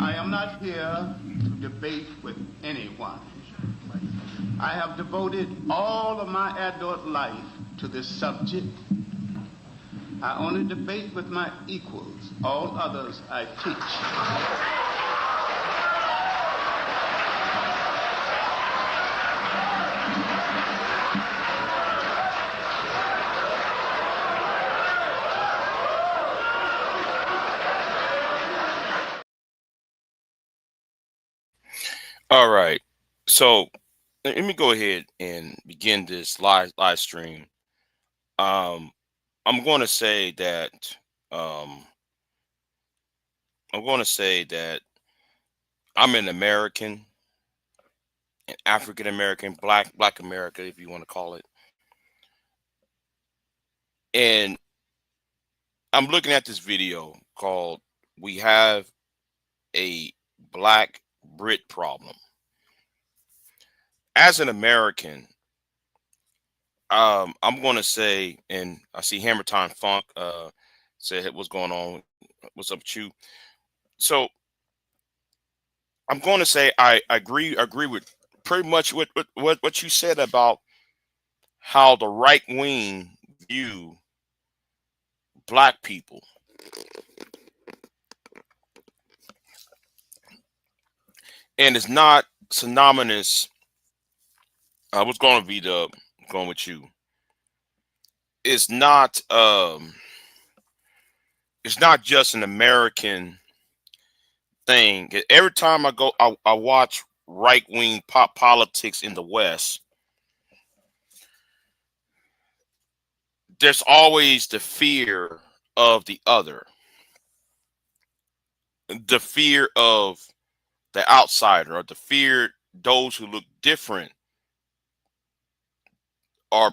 I am not here to debate with anyone. I have devoted all of my adult life to this subject. I only debate with my equals. All others I teach. All right. So let me go ahead and begin this live stream. Um, I'm going to say that um, I'm going to say that I'm an American, an African American, Black America, if you want to call it. And I'm looking at this video called "We Have a Black Brit Problem." As an American, I'm going to say, and I see Hammer Time Funk said, "Hey, what's going on? What's up with you?" So I'm going to say I agree with pretty much what you said about how the right wing view black people, and it's not synonymous. I was going to be the going with you. It's not it's not just an American thing. Every time I watch right wing pop politics in the West, there's always the fear of the other, the fear of the outsider, or the fear those who look different or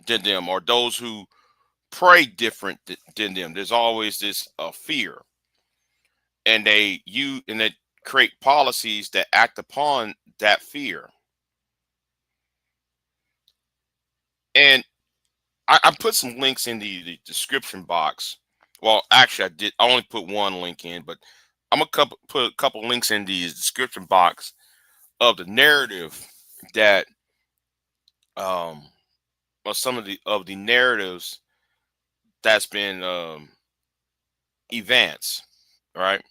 than them, or those who pray different than them. There's always this fear, and they create policies that act upon that fear. And I put some links in the description box. Well, actually, I did. I only put one link in, but I'm gonna put a couple links in the description box of the narrative that or some of the narratives that's been advanced. All right.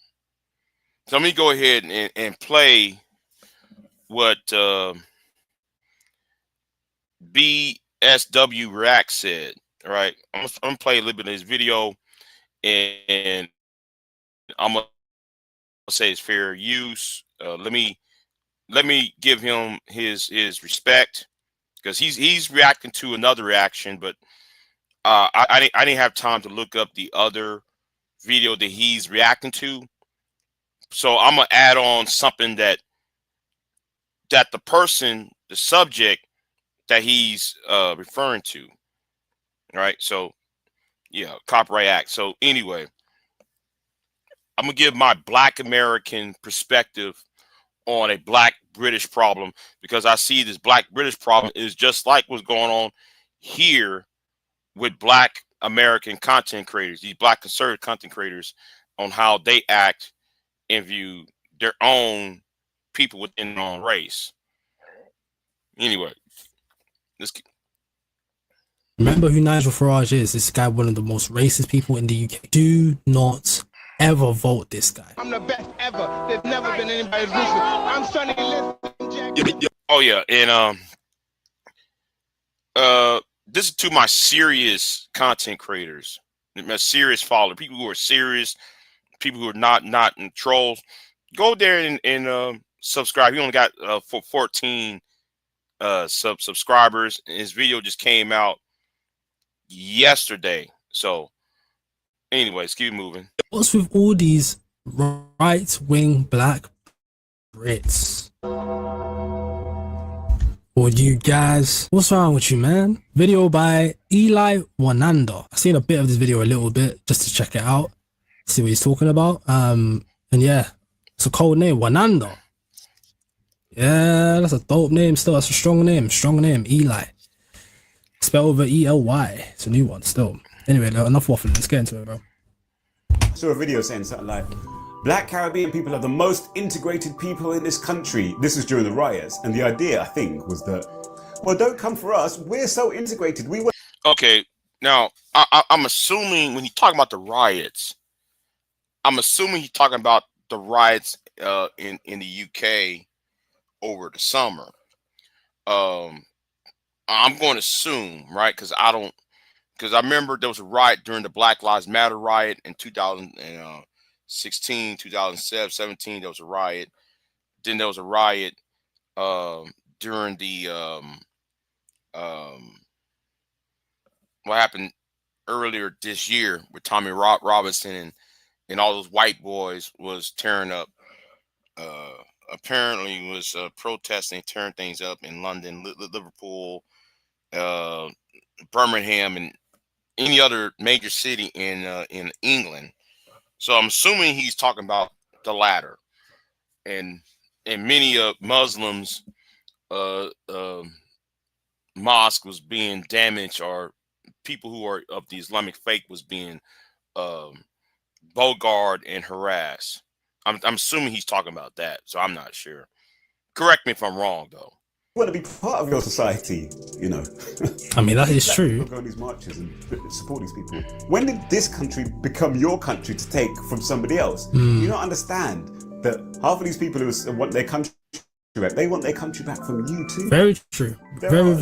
So let me go ahead and play what BSW React said. All right. I'm gonna play a little bit of his video, and I'm gonna say it's fair use. Let me give him his respect, because he's reacting to another reaction, but I didn't have time to look up the other video that he's reacting to. So I'm gonna add on something that the subject that he's referring to. All right. So yeah, Copyright Act. So anyway, I'm gonna give my Black American perspective on a Black British problem, because I see this Black British problem is just like what's going on here with Black American content creators, these Black conservative content creators, on how they act and view their own people within their own race. Anyway, let's keep. Remember who Nigel Farage is? This guy, one of the most racist people in the UK. Do not ever vote this guy. I'm the best ever. There's never been anybody as ruthless. I'm Sonny Liston, Jack. Oh yeah, and this is to my serious content creators, my serious followers, people who are serious, people who are not in trolls. Go there and subscribe. He only got 14 subscribers. His video just came out yesterday. So anyways, keep moving. What's with all these right-wing Black Brits? Or you guys, what's wrong with you, man? Video by Eli Wanando. I've seen a bit of this video, a little bit, just to check it out, see what he's talking about. And yeah, it's a cold name, Wanando. Yeah, that's a dope name still. That's a strong name, Eli. Spell over E-L-Y. It's a new one still. Anyway, enough waffling. Let's get into it, bro. I saw a video saying something like, Black Caribbean people are the most integrated people in this country. This was during the riots. And the idea, I think, was that, well, don't come for us. We're so integrated. We were. Okay. Now, I'm assuming when he's talking about the riots, I'm assuming he's talking about the riots in the UK over the summer. I'm going to assume, right? Because I remember there was a riot during the Black Lives Matter riot in 2016, 2007, 17. There was a riot. Then there was a riot during the what happened earlier this year with Tommy Robinson and all those white boys was tearing up. Apparently was protesting, tearing things up in London, Liverpool, Birmingham, and any other major city in England. So I'm assuming he's talking about the latter, and many Muslims mosque was being damaged, or people who are of the Islamic faith was being bogarted and harassed. I'm assuming he's talking about that, so I'm not sure. Correct me if I'm wrong, though. You want to be part of your society, you know. I mean, that is true. Go on these marches and support these people. When did this country become your country to take from somebody else? Do you not understand that half of these people who want their country back, they want their country back from you too? Very true. Very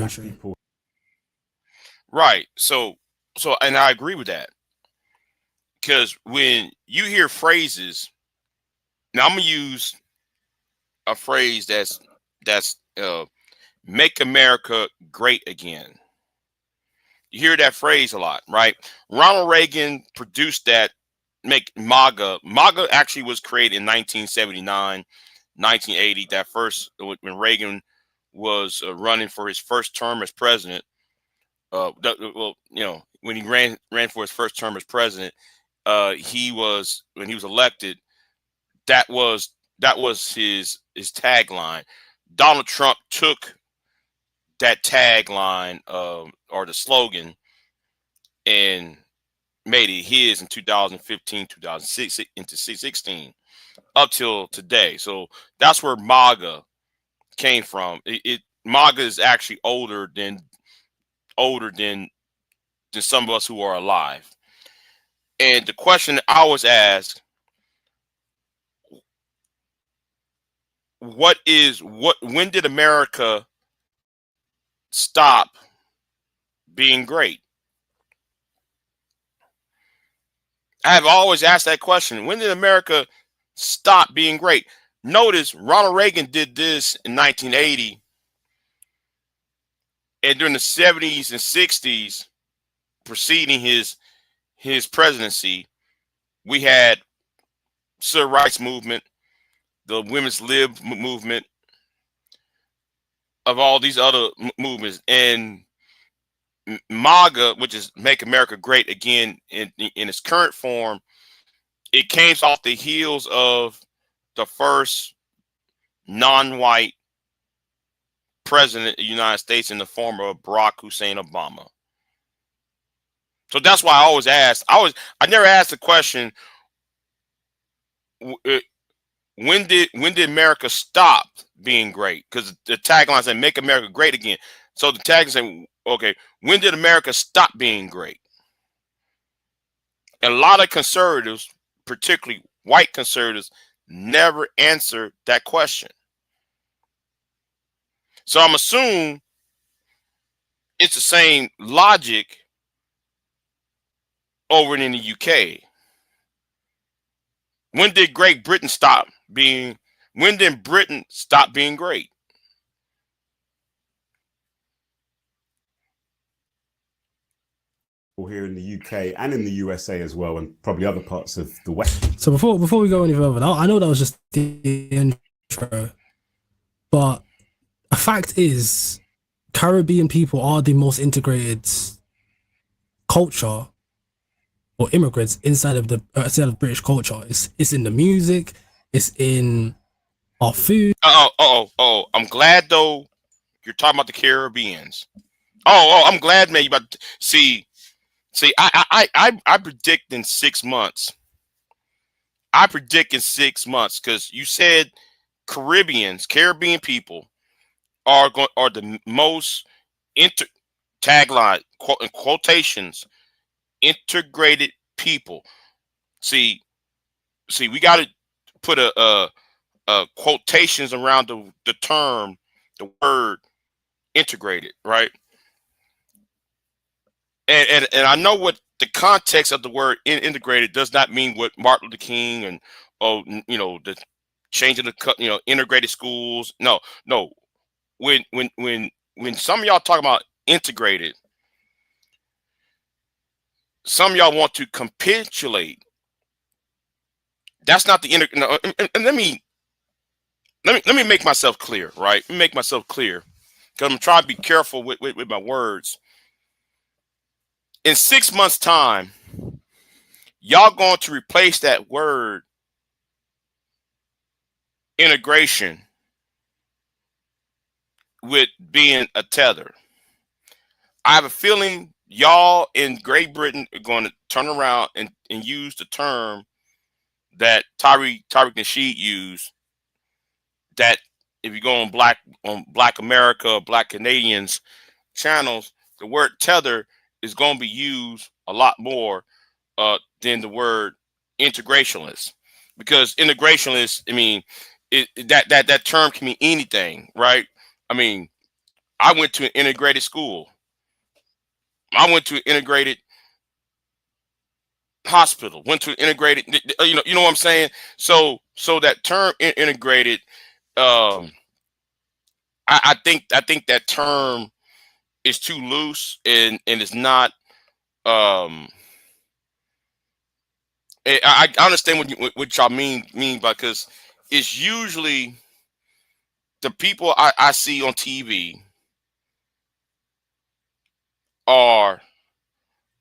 true. People. Right. So, and I agree with that, because when you hear phrases, now I'm gonna use a phrase that's "Make America Great Again." You hear that phrase a lot, right? Ronald Reagan produced that. Make MAGA. MAGA actually was created in 1979, 1980. That first, when Reagan was running for his first term as president. Well, you know, when he ran for his first term as president, when he was elected, that was his tagline. Donald Trump took that tagline or the slogan and made it his in 2015, 2006 into 2016 up till today. So that's where MAGA came from. MAGA is actually older than some of us who are alive. And the question I was asked, when did America stop being great? I have always asked that question. When did America stop being great? Notice Ronald Reagan did this in 1980. And during the 70s and 60s, preceding his presidency, we had civil rights movement, the women's lib movement, of all these other movements, and MAGA, which is Make America Great Again, in its current form, it came off the heels of the first non-white president of the United States in the form of Barack Hussein Obama. So that's why I always ask. I never asked the question, when did America stop being great? Because the tagline said "Make America Great Again." So the tagline said, okay, when did America stop being great? And a lot of conservatives, particularly white conservatives, never answered that question. So I'm assuming it's the same logic over in the UK. When did Great Britain stop being? When did Britain stop being great? Here in the UK and in the USA as well, and probably other parts of the West. So before we go any further, I know that was just the intro, but a fact is, Caribbean people are the most integrated culture or immigrants inside of British culture. It's in the music, it's in our food. Oh! I'm glad though you're talking about the Caribbeans. I'm glad, man. You about to see. I predict in 6 months I predict in 6 months, because you said Caribbean people are the most tagline in quotations integrated people. See, we got to put a quotations around the term, the word integrated, right? And I know what the context of the word integrated does not mean what Martin Luther King and the changing the integrated schools. No. When some of y'all talk about integrated, some of y'all want to capitulate. That's not the no, and let me make myself clear, right? Let me make myself clear, because I'm trying to be careful with my words. In 6 months' time, y'all going to replace that word integration with being a tether. I have a feeling y'all in Great Britain are going to turn around and use the term that Tariq Nasheed used, that if you go on Black America, Black Canadians channels, the word tether is going to be used a lot more than the word integrationist, because integrationist, I mean, that term can mean anything, right? I mean, I went to an integrated school. I went to an integrated hospital. Went to an integrated, you know what I'm saying? So that term integrated, I think that term is too loose, and it's not. I understand what y'all mean because it's usually the people I see on TV are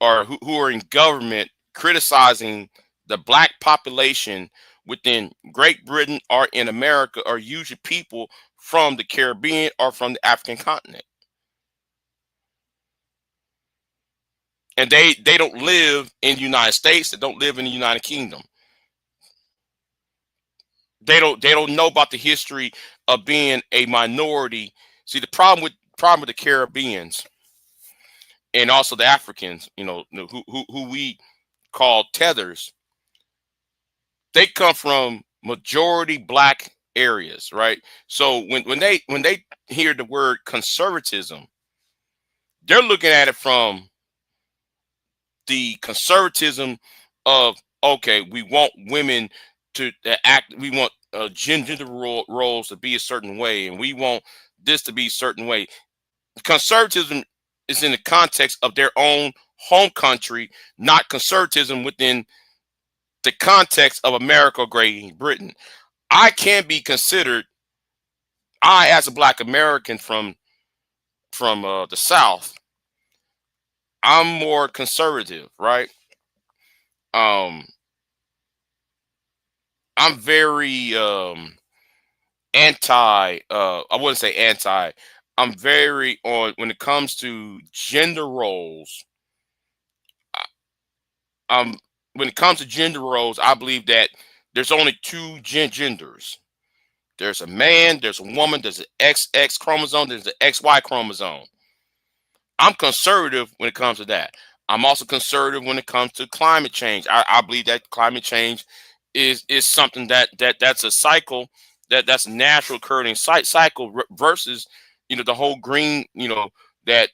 who are in government criticizing the Black population within Great Britain or in America are usually people from the Caribbean or from the African continent. And they don't live in the United States. They don't live in the United Kingdom. They don't know about the history of being a minority. See, the problem with the Caribbeans and also the Africans, who we call tethers, they come from majority Black areas, right? So when they hear the word conservatism, they're looking at it from the conservatism of, okay, we want women to act, we want gender roles to be a certain way, and we want this to be a certain way. Conservatism is in the context of their own home country, not conservatism within the context of America or Great Britain. I can be considered, as a Black American from the South, I'm more conservative, right? I'm very anti, I wouldn't say anti, I'm very on when it comes to gender roles. When it comes to gender roles, I believe that there's only two genders. There's a man, there's a woman, there's an XX chromosome, there's an XY chromosome. I'm conservative when it comes to that. I'm also conservative when it comes to climate change. I believe that climate change is something that's a cycle, that's a natural occurring cycle versus the whole green, that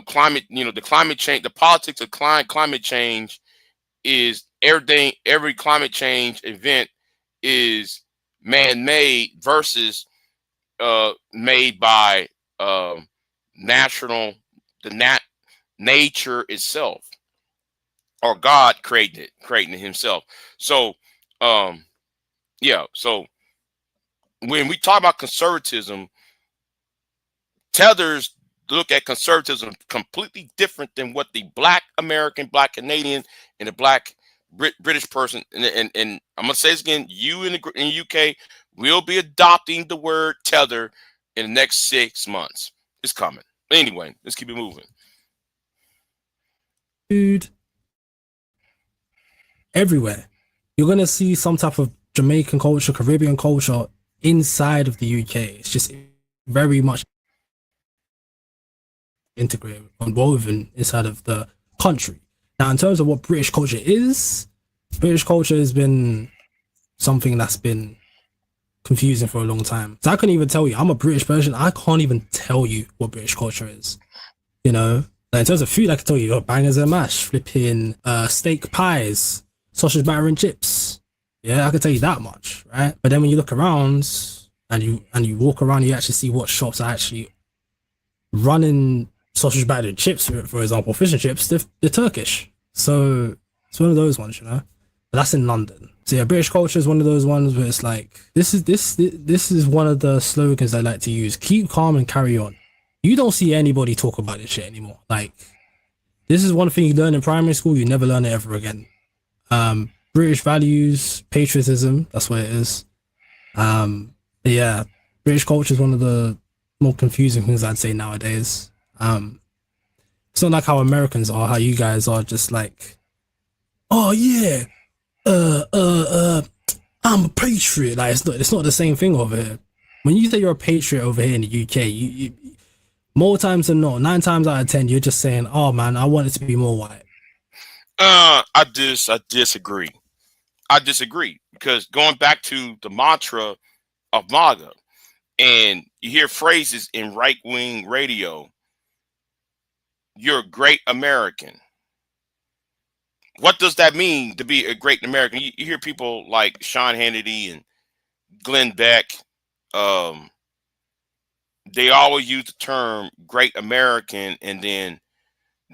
climate, the climate change, the politics of climate change is everything. Every climate change event is man-made versus made by nature itself, or God creating it himself. So yeah, so when we talk about conservatism, tethers look at conservatism completely different than what the Black American, Black Canadian, and the Black British person, and I'm gonna say this again, you in the UK will be adopting the word tether in the next 6 months. It's coming. Anyway, let's keep it moving. Dude, everywhere. you're gonna see some type of Jamaican culture, Caribbean culture inside of the UK. It's just very much integrated and woven inside of the country. Now, in terms of what British culture is, British culture has been something that's been confusing for a long time. So I couldn't even tell you. I'm a British person. I can't even tell you what British culture is. You know, like in terms of food, I can tell you, bangers and mash, flipping steak pies, sausage batter and chips. Yeah, I can tell you that much, right? But then when you look around and you walk around, you actually see what shops are actually running sausage batter and chips, for example, fish and chips. They're Turkish. So it's one of those ones, you know. But that's in London. So yeah, British culture is one of those ones where it's like this is one of the slogans I like to use. Keep calm and carry on. You don't see anybody talk about this shit anymore. Like, this is one thing you learn in primary school, you never learn it ever again. British values, patriotism, that's what it is. Yeah, British culture is one of the more confusing things I'd say nowadays. It's not like how Americans are, how you guys are just like, oh yeah, I'm a patriot. Like, it's not the same thing over here. When you say you're a patriot over here in the UK, you more times than not, 9 times out of 10, you're just saying, "Oh man, I want it to be more white." I disagree. I disagree because going back to the mantra of MAGA, and you hear phrases in right-wing radio, "You're a great American." What does that mean to be a great American? You hear people like Sean Hannity and Glenn Beck. They always use the term "great American," and then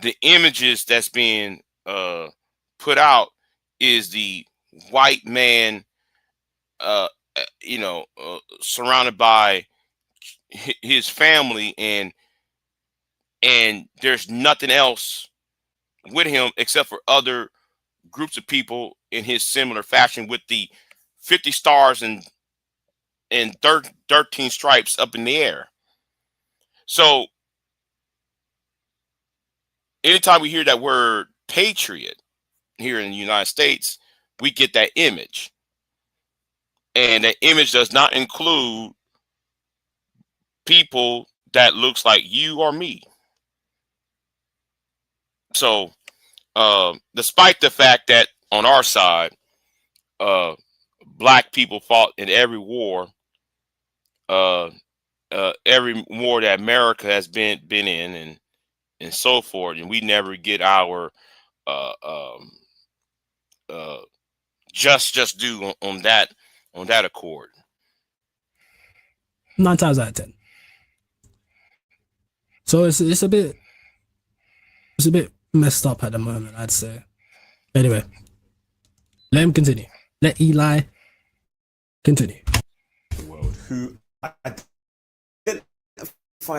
the images that's being put out is the white man, surrounded by his family, and there's nothing else with him except for other groups of people in his similar fashion with the 50 stars and 13 stripes up in the air. So anytime we hear that word patriot here in the United States, we get that image. And that image does not include people that looks like you or me. So despite the fact that on our side, black people fought in every war, every war that America has been in, and so forth, and we never get our just due on that accord. 9 times out of 10. So it's a bit messed up at the moment, I'd say. Anyway, let him continue. Let Eli continue. The world who identify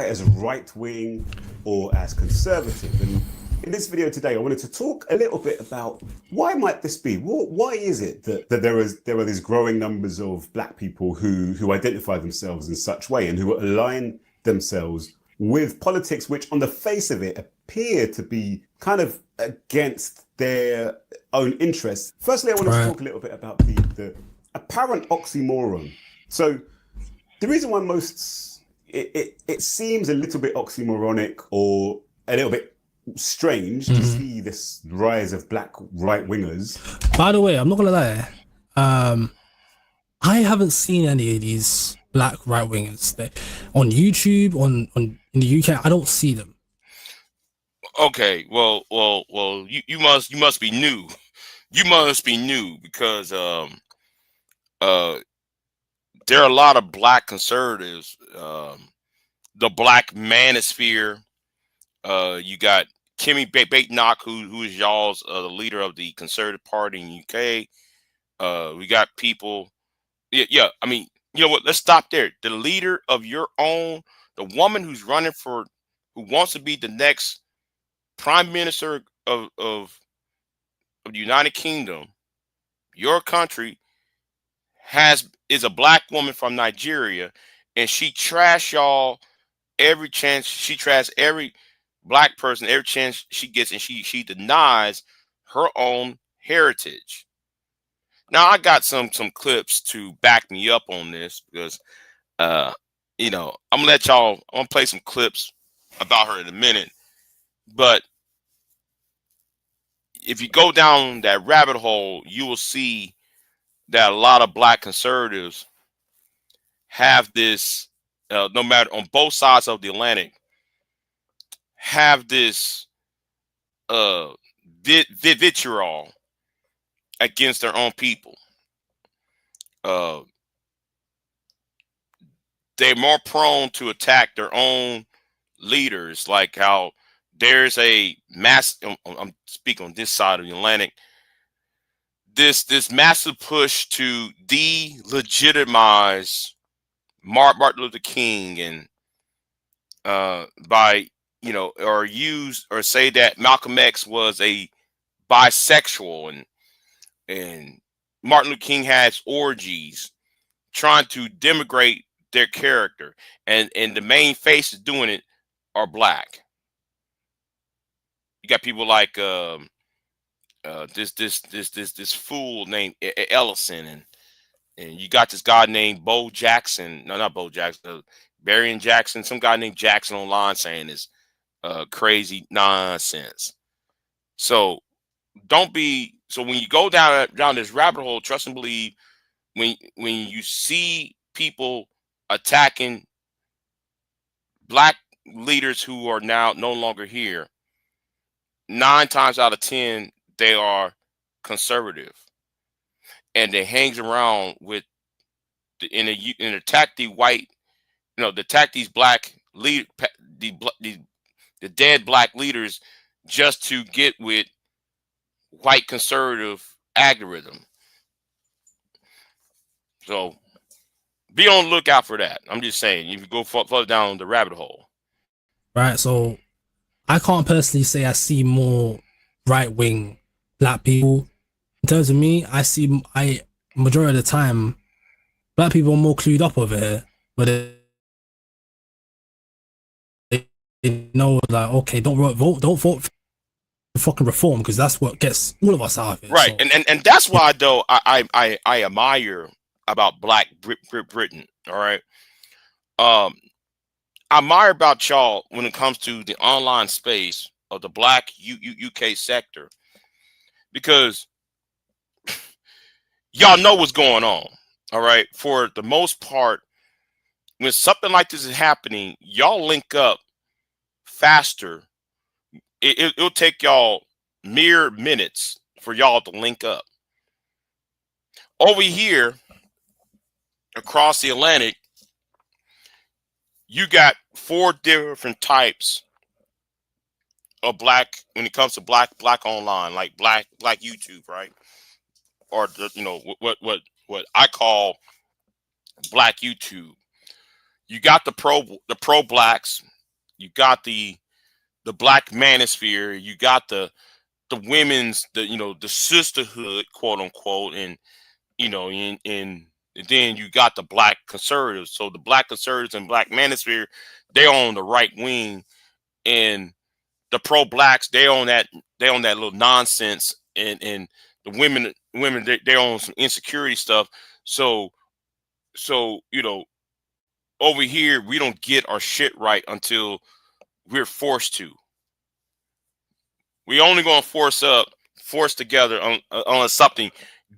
as right wing or as conservative. And in this video today, I wanted to talk a little bit about why might this be? Why is it that there are these growing numbers of black people who identify themselves in such way and who align themselves with politics which on the face of it appear to be kind of against their own interests? Firstly, I want to talk a little bit about the apparent oxymoron. So the reason why it seems a little bit oxymoronic or a little bit strange to see this rise of black right wingers. By the way, I'm not gonna lie, I haven't seen any of these black right wingers on YouTube, on in the UK. I don't see them. Okay, well, you must be new. You must be new because there are a lot of black conservatives. The black manosphere. You got Kimmy Badenoch, who is y'all's the leader of the Conservative Party in UK. We got people. Yeah. I mean, you know what? Let's stop there. The leader of your own, the woman who wants to be the next prime minister of the United Kingdom, your country, is a black woman from Nigeria, and she trash y'all every chance. She trash every black person every chance she gets, and she denies her own heritage. Now I got some clips to back me up on this because you know, I'm gonna play some clips about her in a minute. But if you go down that rabbit hole, you will see that a lot of black conservatives have this, no matter on both sides of the Atlantic, have this vitriol against their own people. They're more prone to attack their own leaders, like how there's a mass. I'm speaking on this side of the Atlantic. This massive push to delegitimize Martin Luther King, and by, you know, or use or say that Malcolm X was a bisexual, and Martin Luther King has orgies, trying to denigrate their character, and the main faces doing it are black. You got people like this fool named Ellison, and you got this guy named Bo Jackson. No, not Bo Jackson. Barry Jackson. Some guy named Jackson online saying this crazy nonsense. So don't be. So when you go down this rabbit hole, trust and believe. When you see people attacking black leaders who are now no longer here, 9 times out of 10 they are conservative, and they hangs around with and attack the white, you know, attack these black lead the dead black leaders just to get with white conservative algorithm. So be on the lookout for that. I'm just saying, if you go further down the rabbit hole. Right. So I can't personally say I see more right-wing black people. In terms of me, majority of the time, black people are more clued up over here, but they know, like, okay, don't vote for fucking reform, because that's what gets all of us out of it. Right. So. And that's why, though, I admire about Black Britain. All right. I admire about y'all when it comes to the online space of the Black UK sector, because y'all know what's going on. All right. For the most part, when something like this is happening, y'all link up faster. It'll take y'all mere minutes for y'all to link up. Over here, across the Atlantic, you got 4 different types of black when it comes to black online, like black YouTube, right? Or you know what I call black YouTube. You got the pro blacks, you got the black manosphere, you got the women's, the sisterhood, quote unquote, and you know, and then you got the black conservatives. So the black conservatives and black manosphere, they on the right wing, and the pro blacks, they on that little nonsense, and the women they on some insecurity stuff. So you know, over here we don't get our shit right until we're forced to. We only gonna force together unless something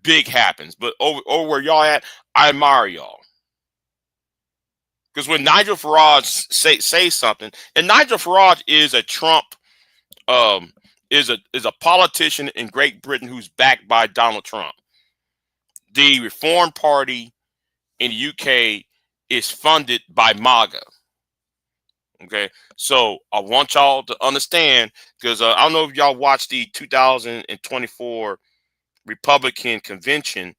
big happens. But over where y'all at, I admire y'all. Because when Nigel Farage say something, and Nigel Farage is a Trump, is a politician in Great Britain who's backed by Donald Trump. The Reform Party in the UK is funded by MAGA. Okay, so I want y'all to understand, because I don't know if y'all watched the 2024 Republican convention.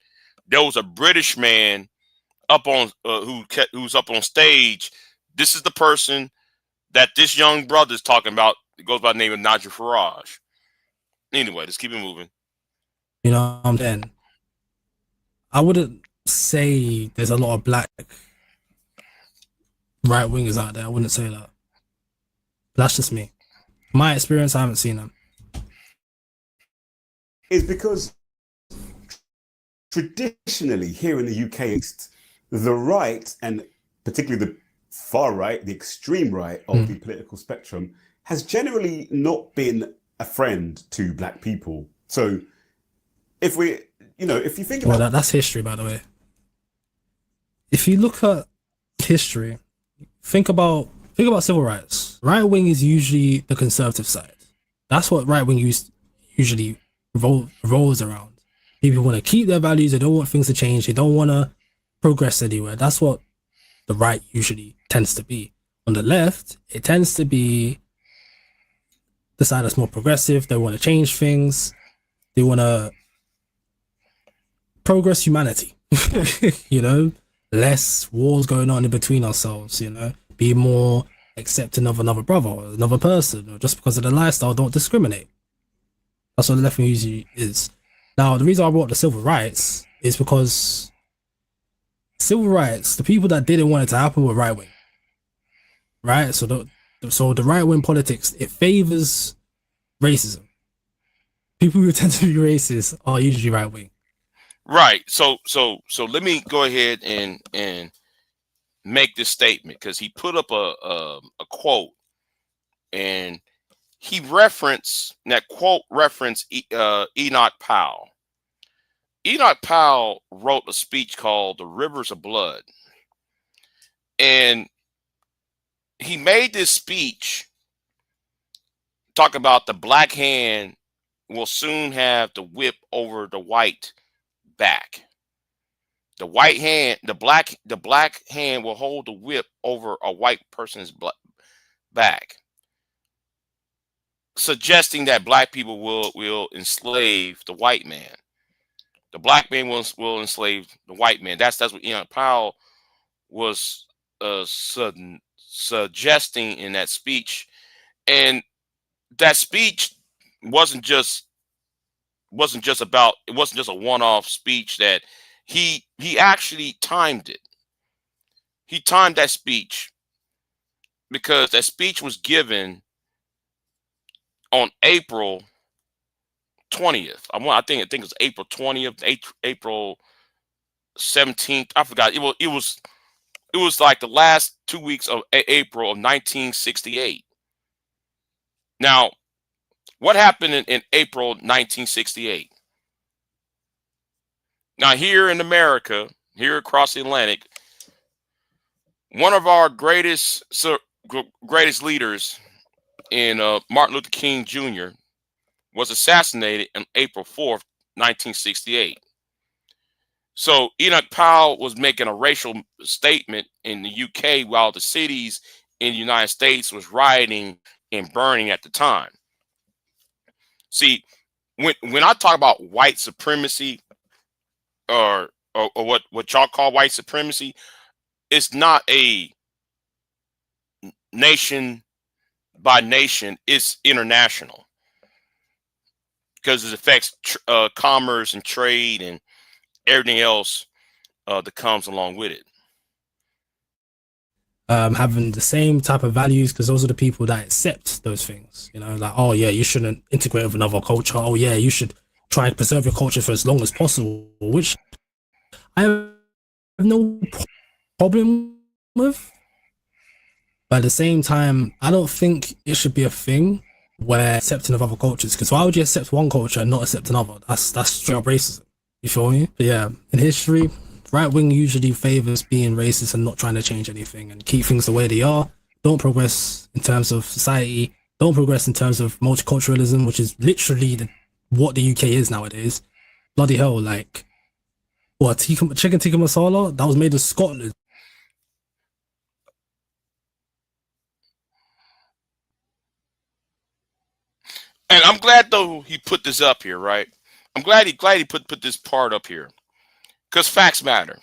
There was a British man up on who's up on stage. This is the person that this young brother is talking about. It goes by the name of Nigel Farage. Anyway, let's keep it moving. You know, then I wouldn't say there's a lot of black right wingers out there. I wouldn't say that. That's just me. My experience, I haven't seen them. It's because traditionally here in the UK, the right, and particularly the far right, the extreme right of the political spectrum, has generally not been a friend to black people. So if we, if you think about... Well, that's history, by the way. If you look at history, think about civil rights. Right wing is usually the conservative side. That's what right wing usually revolves around. People want to keep their values. They don't want things to change. They don't want to progress anywhere. That's what the right usually tends to be. On the left, it tends to be the side that's more progressive. They want to change things. They want to progress humanity. Less wars going on in between ourselves. Be more accepting of another brother or another person, or just because of the lifestyle, don't discriminate. That's what the left wing usually is. Now, the reason I brought up the civil rights is because civil rights, the people that didn't want it to happen were right wing, right? So the right wing politics, it favors racism. People who tend to be racist are usually right wing. Right. So let me go ahead and make this statement, because he put up a quote, and he referenced Enoch Powell. Enoch Powell wrote a speech called "The Rivers of Blood," and he made this speech talking about the black hand will soon have the whip over the white back. The white hand, the black hand will hold the whip over a white person's back, suggesting that black people will enslave the white man. The black man will enslave the white man. That's what Enoch Powell was suggesting in that speech, and that speech wasn't just a one-off speech. That he actually timed it. He timed that speech because that speech was given on April 20th. I think it was April 20th, April 17th. I forgot. It was like the last 2 weeks of April of 1968. Now, what happened in April 1968? Now, here in America, here across the Atlantic, one of our greatest leaders in Martin Luther King Jr. was assassinated on April 4th, 1968. So Enoch Powell was making a racial statement in the UK while the cities in the United States was rioting and burning at the time. See, when I talk about white supremacy, or what y'all call white supremacy, it's not a nation by nation, it's international, because it affects commerce and trade and everything else that comes along with it. Having the same type of values, because those are the people that accept those things. Like, oh yeah, you shouldn't integrate with another culture. Oh yeah, you should try and preserve your culture for as long as possible, which I have no problem with. But at the same time, I don't think it should be a thing where accepting of other cultures, because why would you accept one culture and not accept another? That's straight up racism. You feel me? But yeah, in history, right wing usually favors being racist and not trying to change anything and keep things the way they are. Don't progress in terms of society. Don't progress in terms of multiculturalism, which is literally what the UK is nowadays. Bloody hell, like, what, chicken tikka masala? That was made in Scotland. And I'm glad though he put this up here, right? I'm glad he put this part up here, because facts matter.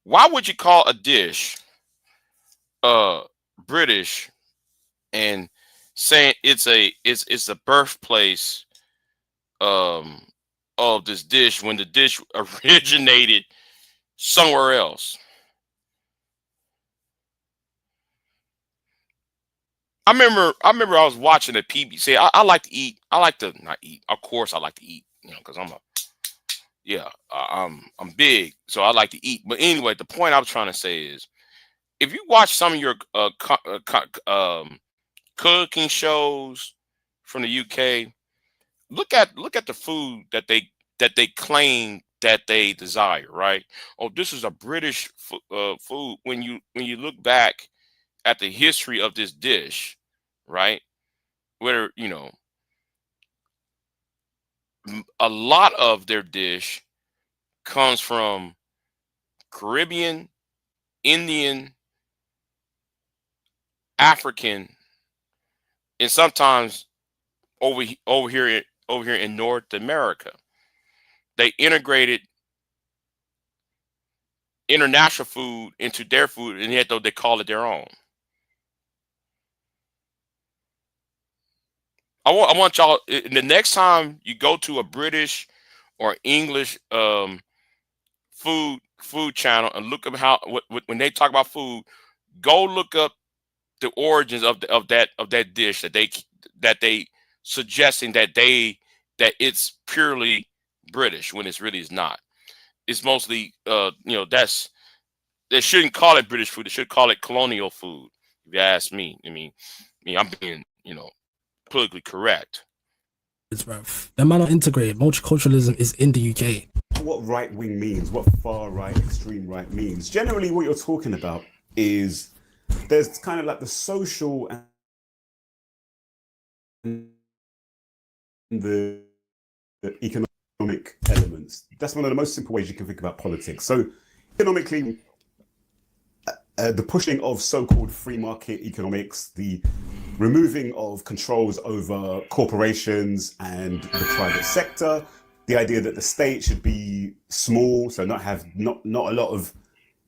Why would you call a dish British and saying it's a birthplace of this dish when the dish originated somewhere else? I remember I was watching a PBC. I like to eat. I like to not eat. Of course, I like to eat, because I'm Yeah, I'm big, so I like to eat. But anyway, the point I was trying to say is, if you watch some of your cooking shows from the UK, look at the food that they claim that they desire, right? Oh, this is a British food. When you look back at the history of this dish, right? Where a lot of their dish comes from Caribbean, Indian, African, and sometimes over here in North America. They integrated international food into their food, and yet though they call it their own. I want y'all the next time you go to a British or English food channel and look up when they talk about food, go look up the origins of that dish that they suggesting that it's purely British when it's really is not. It's mostly that's they shouldn't call it British food. They should call it colonial food. If you ask me, I'm being politically correct. It's rough. Them man not integrated. Multiculturalism is in the UK. What right wing means, what far right, extreme right means. Generally, what you're talking about is there's kind of like the social and the economic elements. That's one of the most simple ways you can think about politics. So, economically, the pushing of so-called free market economics, the removing of controls over corporations and the private sector, the idea that the state should be small, so not a lot of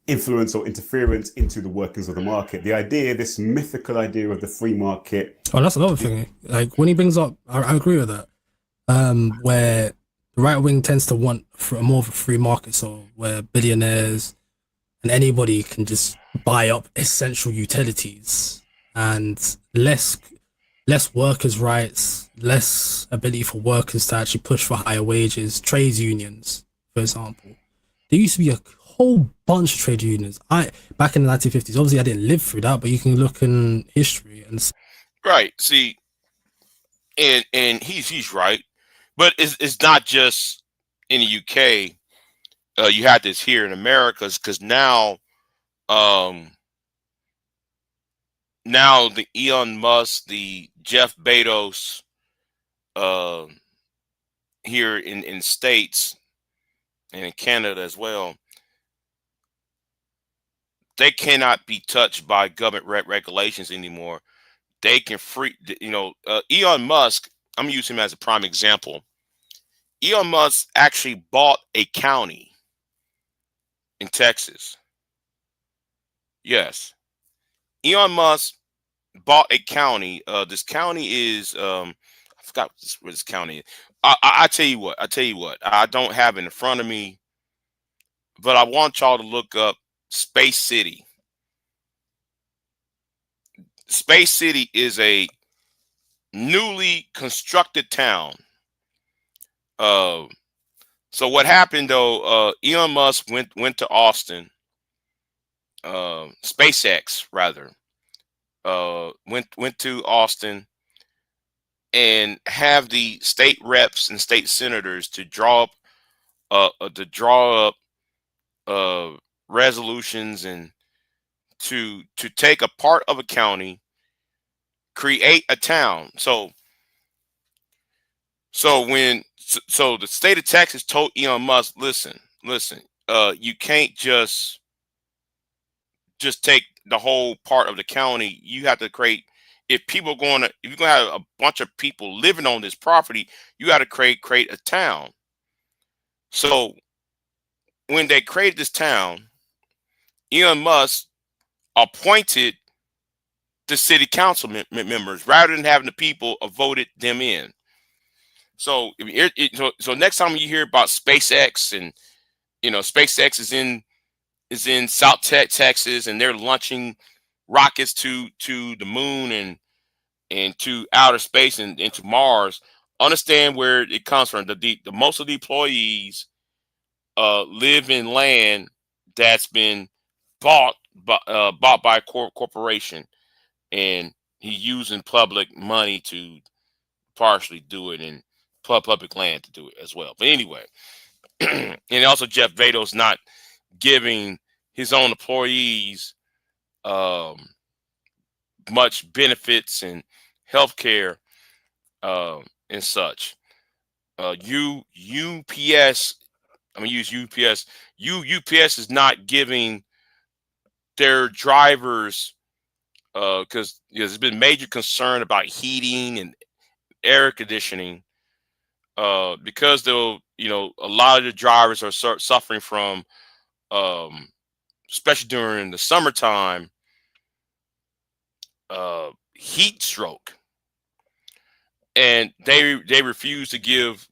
influence or interference into the workings of the market. The idea, this mythical idea of the free market. Oh, that's another thing. Like when he brings up, I agree with that. Where the right wing tends to want for more of a free market, so where billionaires and anybody can just buy up essential utilities and less workers' rights, less ability for workers to actually push for higher wages. Trades unions, for example, there used to be a whole bunch of trade unions. Back in the 1950s. Obviously, I didn't live through that, but you can look in history and Right. See, and he's right, but it's not just in the UK. You had this here in America because now the Elon Musk, the Jeff Bezos, uh, here in States and in Canada as well, they cannot be touched by government regulations anymore. They can Elon Musk. I'm gonna use him as a prime example. Elon Musk actually bought a county in Texas. Yes, Elon Musk bought a county. This county is I forgot what this county is. I tell you what. I don't have it in front of me, but I want y'all to look up Space City. Space City is a newly constructed town. So what happened though? Elon Musk went to Austin. SpaceX rather. Went to Austin and have the state reps and state senators to draw up resolutions and to take a part of a county, create a town. So the state of Texas told Elon Musk, listen, you can't just take the whole part of the county. You have to create. If you're gonna have a bunch of people living on this property, you got to create a town. So when they created this town, Elon Musk appointed the city council members rather than having the people voted them in. So so next time you hear about SpaceX and SpaceX is in South Texas and they're launching rockets to the moon and to outer space and into Mars, understand where it comes from. The most of the employees live in land that's been bought by a corporation, and he's using public money to partially do it, and public land to do it as well. But anyway, and also Jeff Bezos not giving his own employees much benefits and health care and such. UPS, I'm gonna use UPS. UPS is not giving their drivers because there's been major concern about heating and air conditioning because they'll, a lot of the drivers are suffering from especially during the summertime heat stroke, and they refuse to give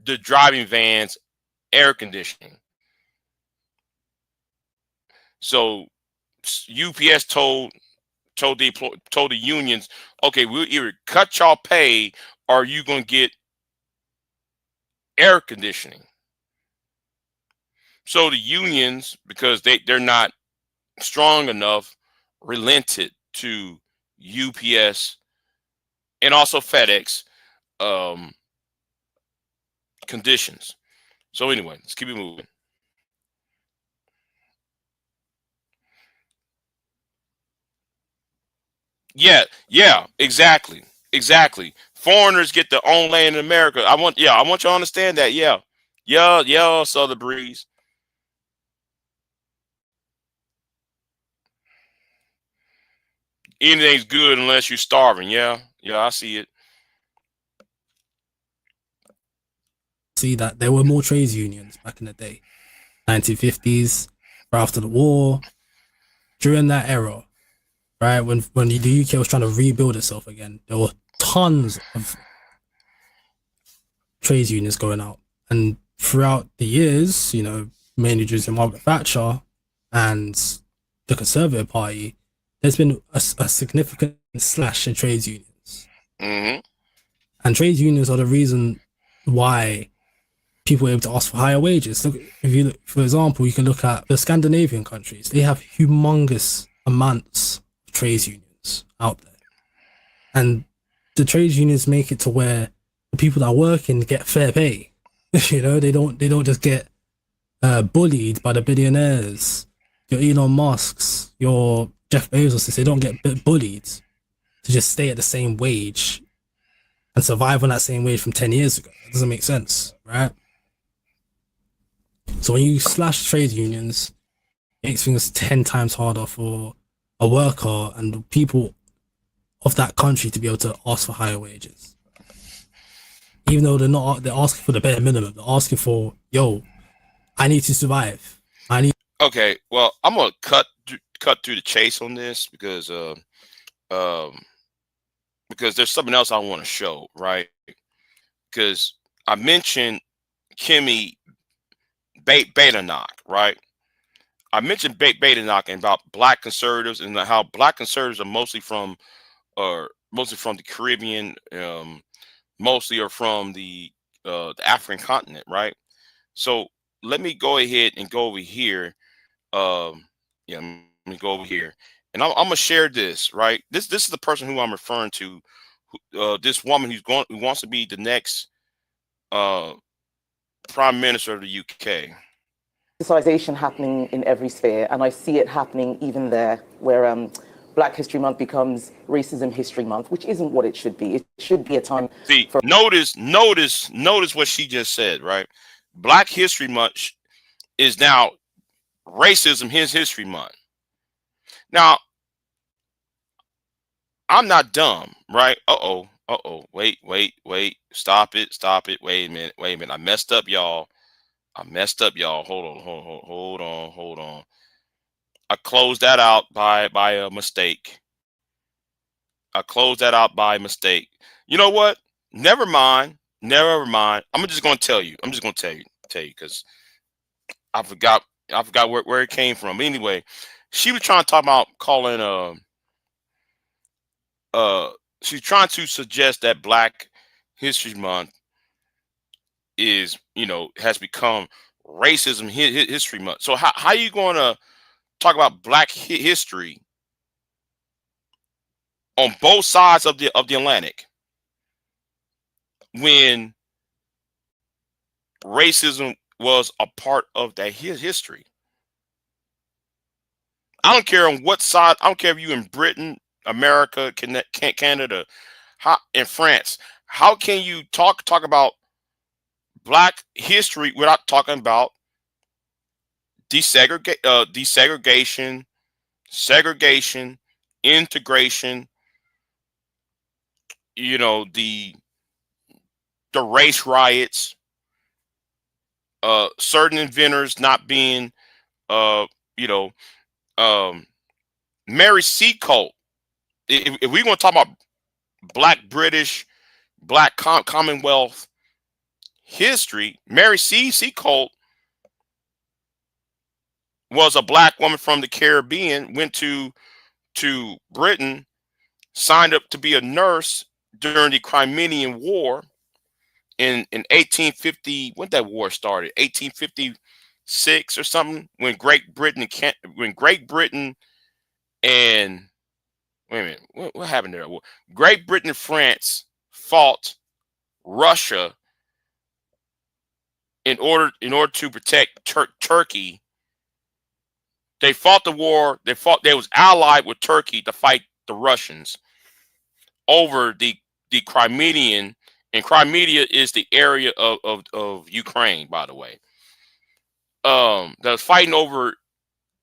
the driving vans air conditioning. So UPS told the unions, okay, we'll either cut y'all pay or you gonna get air conditioning. So the unions, because they're not strong enough, relented to UPS and also FedEx conditions. So anyway, let's keep it moving. Yeah, exactly. Foreigners get their own land in America. I want you to understand that. Yeah, Southern Breeze. Anything's good unless you're starving. Yeah, I see it. See that there were more trade unions back in the day, 1950s, after the war, during that era, right? When the UK was trying to rebuild itself again, there were tons of trade unions going out, and throughout the years, mainly due to Margaret Thatcher and the Conservative Party, there's been a significant slash in trade unions. Mm-hmm. And trade unions are the reason why people are able to ask for higher wages. Look, for example, you can look at the Scandinavian countries. They have humongous amounts of trade unions out there, and the trade unions make it to where the people that work in get fair pay. They don't just get bullied by the billionaires, your Elon Musks, your Jeff Bezos. They don't get bullied to just stay at the same wage and survive on that same wage from 10 years ago. It doesn't make sense, right? So when you slash trade unions, it makes things 10 times harder for a worker and the people of that country to be able to ask for higher wages. Even though they're asking for the bare minimum. They're asking for, I need to survive. Okay, well, I'm gonna cut through the chase on this because there's something else I want to show, right? Because I mentioned Kemi Badenoch, right? I mentioned Badenoch and about black conservatives and how black conservatives are mostly from the Caribbean, mostly are from the African continent, right? So let me go ahead and go over here. Let me go over here, and I'm gonna share this, right? This is the person who I'm referring to. This woman who wants to be the next Prime Minister of the UK. Politicization happening in every sphere, and I see it happening even there, where Black History Month becomes Racism History Month, which isn't what it should be. It should be a time. See, notice what she just said, right? Black History Month is now Racism History Month. Now, I'm not dumb, right? Wait, stop it, wait a minute, I messed up, y'all. Hold on. I closed that out by a mistake. You know what? Never mind. I'm just gonna tell you because I forgot where it came from. Anyway, she was trying to talk about calling she's trying to suggest that Black History Month is, has become Racism History Month. So how you going to talk about Black history on both sides of the Atlantic when racism was a part of that history? I don't care on what side. I don't care if you in Britain, America, Canada, in France. How can you talk about Black history without talking about desegregation, segregation, integration? You know, the race riots, certain inventors not being, you know, Mary Seacole. If we want to talk about Black British, Black Commonwealth history, Mary Seacole was a Black woman from the Caribbean, went to Britain, signed up to be a nurse during the Crimean War in 1850. When that war started, 1856 or something. When Great Britain and wait a minute, what happened there? Great Britain and France fought Russia in order to protect Turkey. They fought the war. They was allied with Turkey to fight the Russians over the Crimean, and Crimea is the area of Ukraine, by the way. That was fighting over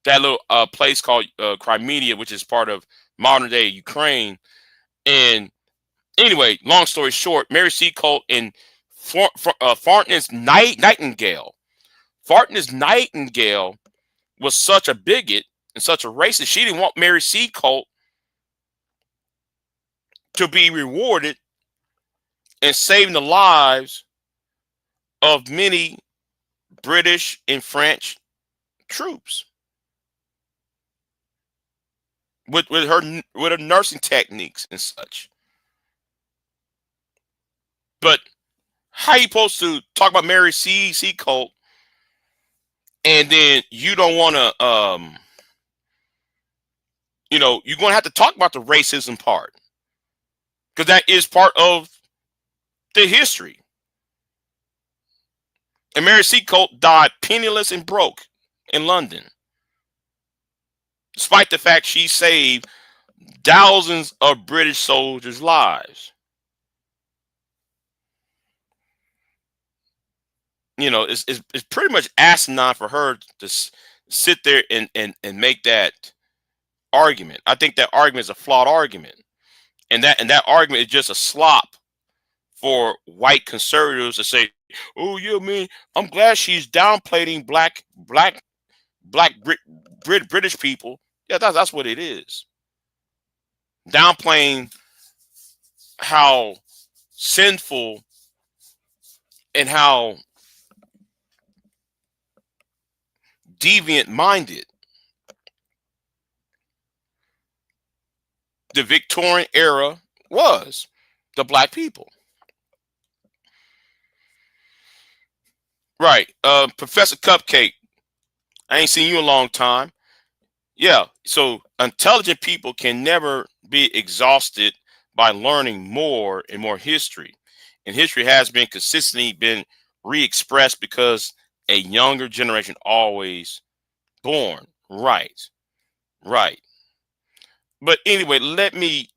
that little place called Crimea, which is part of modern day Ukraine. And anyway, long story short, Mary Seacole and Florence Nightingale. Florence Nightingale was such a bigot and such a racist. She didn't want Mary Seacole to be rewarded and saving the lives of many British and French troops with her nursing techniques and such. But how you supposed to talk about Mary Seacole and then you don't want to, you know, you're going to have to talk about the racism part, because that is part of the history. And Mary Seacole died penniless and broke in London, despite the fact she saved thousands of British soldiers' lives. You know, it's pretty much asinine for her to sit there and make that argument. I think that argument is a flawed argument, and that argument is just a slop for white conservatives to say, "Oh yeah, man, I'm glad she's downplaying black British people." Yeah, that's what it is. Downplaying how sinful and how deviant minded the Victorian era was, the black people. Right. Professor Cupcake, I ain't seen you in a long time. Yeah. So intelligent people can never be exhausted by learning more and more history. And history has been consistently been re-expressed because a younger generation always born. Right. Right. But anyway, let me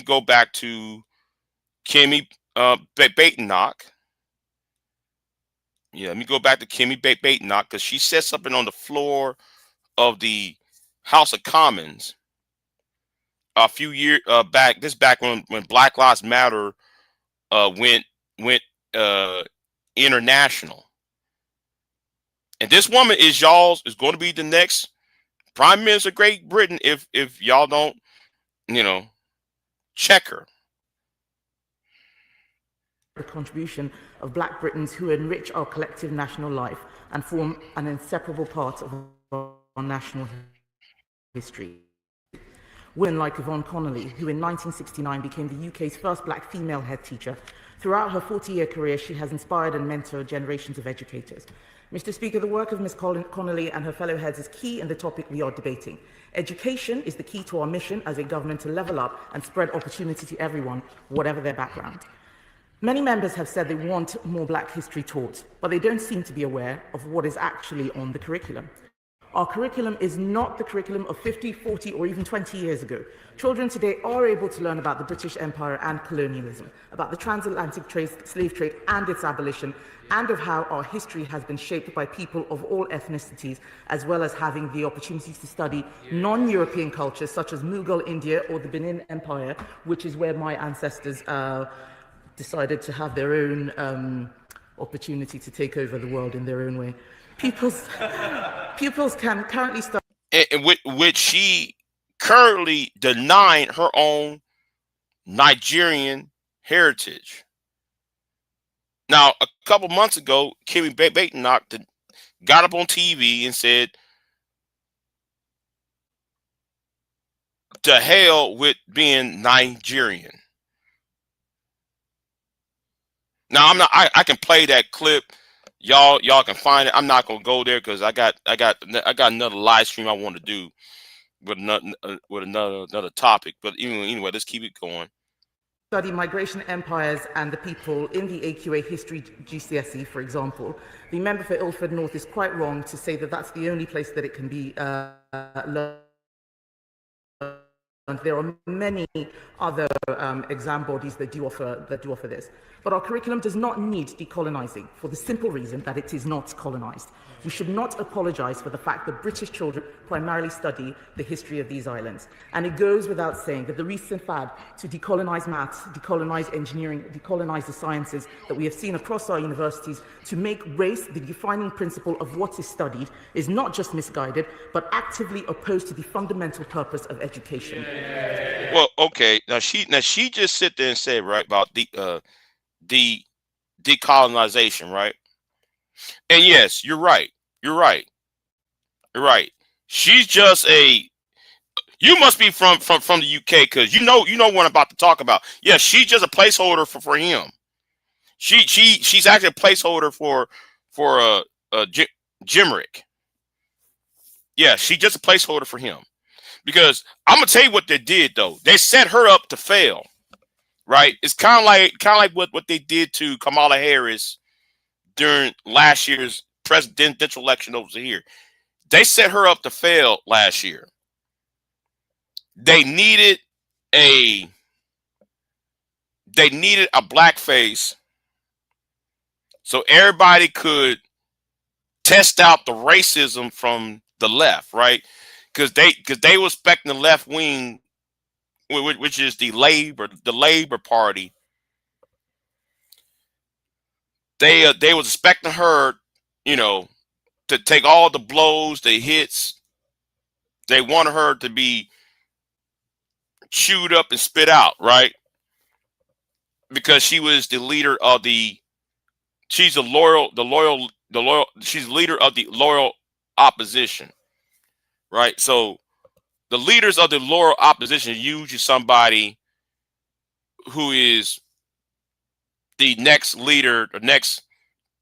go back to Kimmy Badenoch. Yeah, let me go back to Kimmy Badenoch, because she said something on the floor of the House of Commons a few years back. This back when Black Lives Matter went international. And this woman is going to be the next Prime Minister of Great Britain if y'all don't, check her. The contribution of Black Britons who enrich our collective national life and form an inseparable part of our national history. Women like Yvonne Connolly, who in 1969 became the UK's first Black female head teacher. Throughout her 40-year career, she has inspired and mentored generations of educators. Mr. Speaker, the work of Ms. Connolly and her fellow heads is key in the topic we are debating. Education is the key to our mission as a government to level up and spread opportunity to everyone, whatever their background. Many members have said they want more Black history taught, but they don't seem to be aware of what is actually on the curriculum. Our curriculum is not the curriculum of 50, 40, or even 20 years ago. Children today are able to learn about the British Empire and colonialism, about the transatlantic slave trade and its abolition, and of how our history has been shaped by people of all ethnicities, as well as having the opportunity to study non-European cultures such as Mughal India or the Benin Empire, which is where my ancestors decided to have their own opportunity to take over the world in their own way. Pupils can currently study. And which she currently denying her own Nigerian heritage. Now, a couple months ago, Kemi Badenoch got up on TV and said, "To hell with being Nigerian." Now, I can play that clip. Y'all can find it. I'm not gonna go there because I got another live stream I want to do with another topic. But anyway, let's keep it going. Study migration empires and the people in the AQA history GCSE, for example. The member for Ilford North is quite wrong to say that that's the only place that it can be learned. There are many other exam bodies that do offer this. But our curriculum does not need decolonizing for the simple reason that it is not colonized. We should not apologize for the fact that British children primarily study the history of these islands. And it goes without saying that the recent fad to decolonize maths, decolonize engineering, decolonize the sciences that we have seen across our universities to make race the defining principle of what is studied is not just misguided, but actively opposed to the fundamental purpose of education. Well, okay. Now she just sit there and said, right, about the decolonization, right? And yes, you're right. You're right. She's just you must be from the UK because you know what I'm about to talk about. Yeah, she's just a placeholder for him. She's actually a placeholder for Jimrick. Yeah, she's just a placeholder for him. Because I'm gonna tell you what they did though. They set her up to fail. Right? It's kind of like what they did to Kamala Harris during last year's presidential election over here. They set her up to fail last year. They needed a blackface so everybody could test out the racism from the left, right? Because they were expecting the left wing, which is the Labor Party. They was expecting her, to take all the blows, the hits. They wanted her to be chewed up and spit out, right? Because she was the leader of she's the leader of the loyal opposition, right? So the leaders of the loyal opposition usually somebody who is the next leader, the next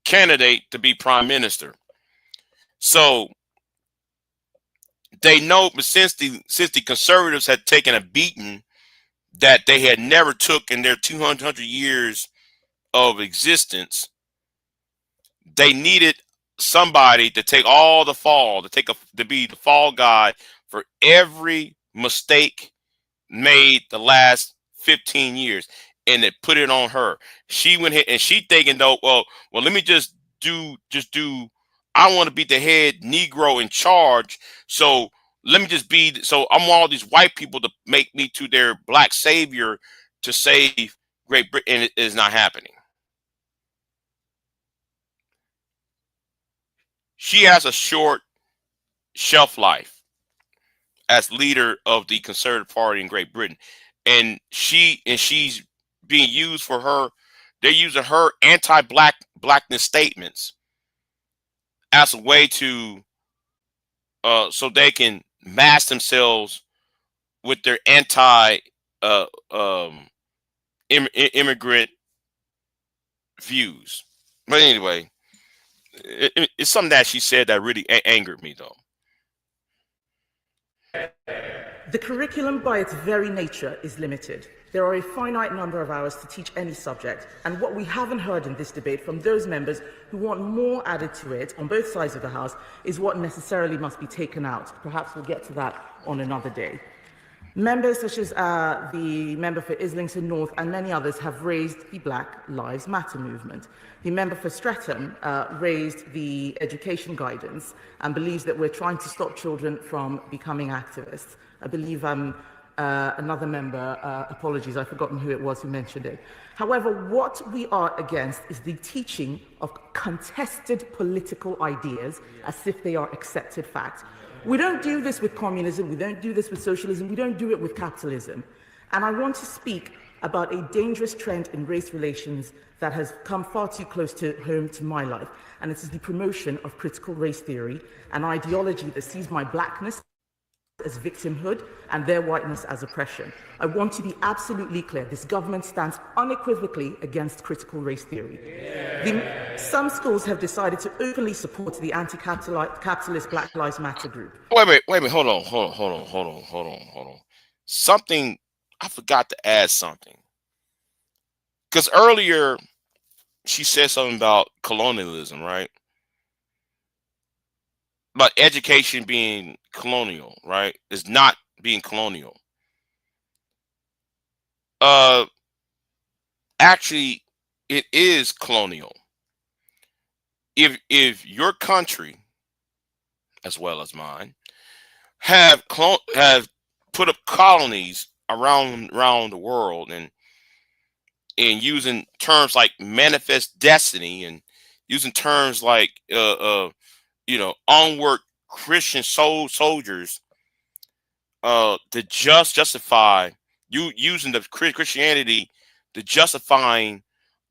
candidate to be prime minister. So they know, but since the conservatives had taken a beating that they had never took in their 200 years of existence, they needed somebody to take all the fall, to be the fall guy for every mistake made the last 15 years, and they put it on her. She went ahead and she thinking though, well, let me just do. I want to be the head Negro in charge, so let me just be. So I want all these white people to make me to their black savior to save Great Britain, and it is not happening. She has a short shelf life as leader of the Conservative Party in Great Britain, and she's being used for her. They're using her anti-blackness statements as a way to so they can mask themselves with their immigrant views. But anyway, it's something that she said that really angered me, though. The curriculum by its very nature is limited. There are a finite number of hours to teach any subject, and what we haven't heard in this debate from those members who want more added to it on both sides of the House is what necessarily must be taken out. Perhaps we'll get to that on another day. Members such as the member for Islington North and many others have raised the Black Lives Matter movement. The member for Streatham raised the education guidance and believes that we're trying to stop children from becoming activists. I believe another member, apologies, I've forgotten who it was who mentioned it. However, what we are against is the teaching of contested political ideas as if they are accepted fact. We don't do this with communism, we don't do this with socialism, we don't do it with capitalism. And I want to speak about a dangerous trend in race relations that has come far too close to home to my life. And it is the promotion of critical race theory, an ideology that sees my blackness as victimhood and their whiteness as oppression. I want to be absolutely clear. This government stands unequivocally against critical race theory. Some schools have decided to openly support the anti-capitalist Black Lives Matter group. Wait a minute. Hold on. Something, I forgot to add something. Because earlier, she said something about colonialism, right? About education being colonial, right? It's not being colonial. Actually, it is colonial. If your country, as well as mine, have put up colonies around the world and using terms like manifest destiny and using terms like onward Christian soldiers to justify you using the Christianity, the justifying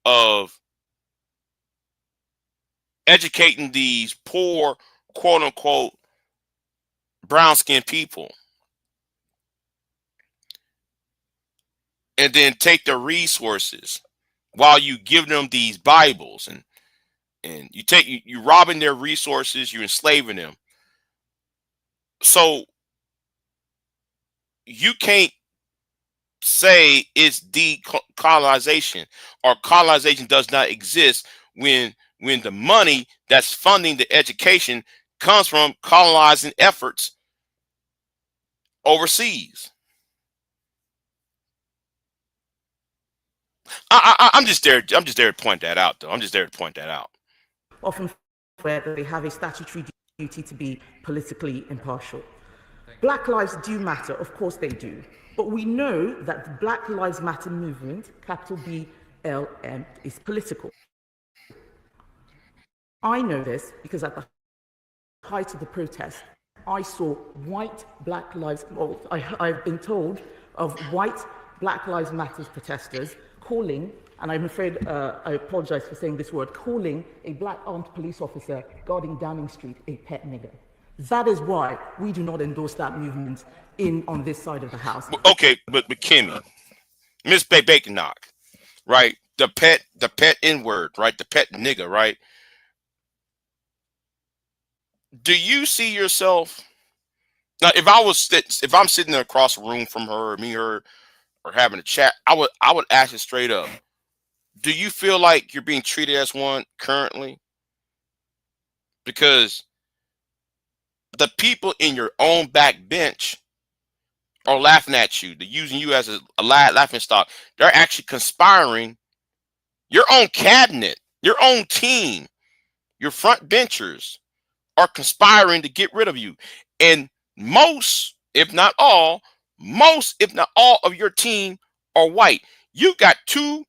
of educating these poor, quote unquote, brown skinned people, and then take their resources while you give them these Bibles and you robbing their resources, you're enslaving them. So you can't say it's decolonization or colonization does not exist when the money that's funding the education comes from colonizing efforts overseas. I'm just there to point that out, though. Often where they have a statutory duty to be politically impartial. Black lives do matter, of course they do. But we know that the Black Lives Matter movement, capital BLM, is political. I know this because at the height of the protest, I saw white Black Lives, well, I've been told of white Black Lives Matter protesters calling, and I'm afraid I apologize for saying this word, calling a black armed police officer guarding Downing Street a pet nigger. That is why we do not endorse that movement on this side of the House. Okay, but Kimmy, Miss Bacon, right? The pet N-word, right? The pet nigger, right? Do you see yourself now? If I'm sitting there across the room from her, or me, her, or having a chat, I would ask it straight up. Do you feel like you're being treated as one currently? Because the people in your own back bench are laughing at you. They're using you as a laughing stock. They're actually conspiring. Your own cabinet, your own team, your front benchers are conspiring to get rid of you. And most, if not all of your team are white. You got two,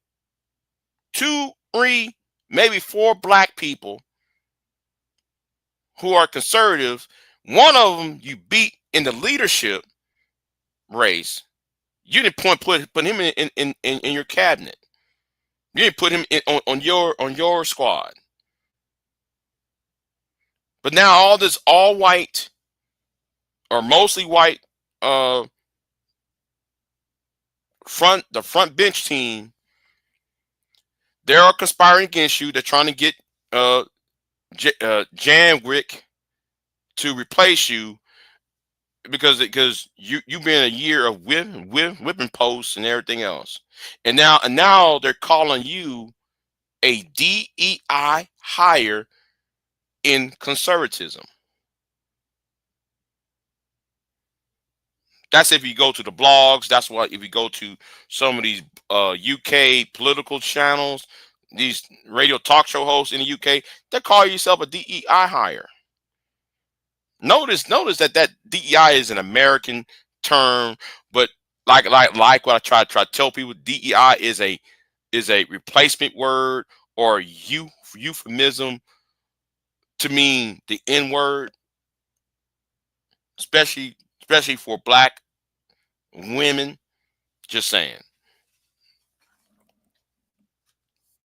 three, maybe four black people who are conservative. One of them you beat in the leadership race. You didn't put him in your cabinet. You didn't put him on your squad. But now all this all white or mostly white the front bench team, they are conspiring against you. They're trying to get Janwick to replace you because you been a year of whipping posts and everything else, and now they're calling you a DEI hire in conservatism. That's if you go to the blogs. That's why if you go to some of these UK political channels, these radio talk show hosts in the UK, they call yourself a DEI hire. Notice that DEI is an American term, but like what I try to tell people, DEI is a replacement word or euphemism to mean the N word, especially for black women. Just saying.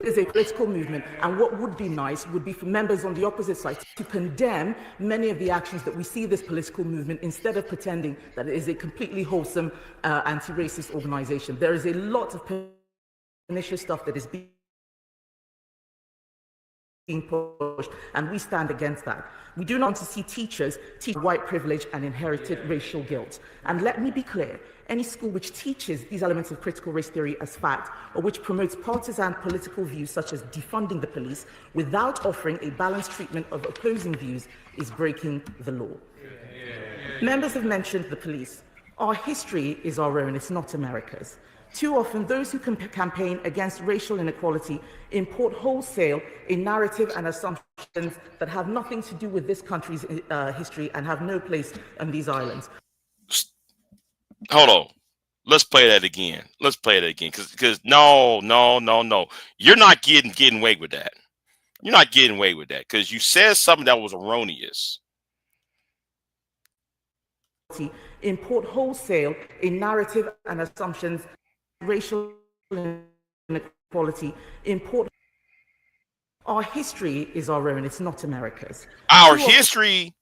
Is a political movement, and what would be nice would be for members on the opposite side to condemn many of the actions that we see this political movement, instead of pretending that it is a completely wholesome anti-racist organization. There is a lot of pernicious stuff that is being pushed, and we stand against that. We do not want to see teachers teach white privilege and inherited racial guilt. And let me be clear, any school which teaches these elements of critical race theory as fact, or which promotes partisan political views such as defunding the police without offering a balanced treatment of opposing views, is breaking the law. Members have mentioned the police. Our history is our own, it's not America's. Too often, those who campaign against racial inequality import wholesale a narrative and assumptions that have nothing to do with this country's history and have no place on these islands. Hold on. Let's play that again. Because no. You're not getting away with that. You're not getting away with that because you said something that was erroneous. Import wholesale a narrative and assumptions, racial inequality, import. Our history is our own, it's not America's. Our history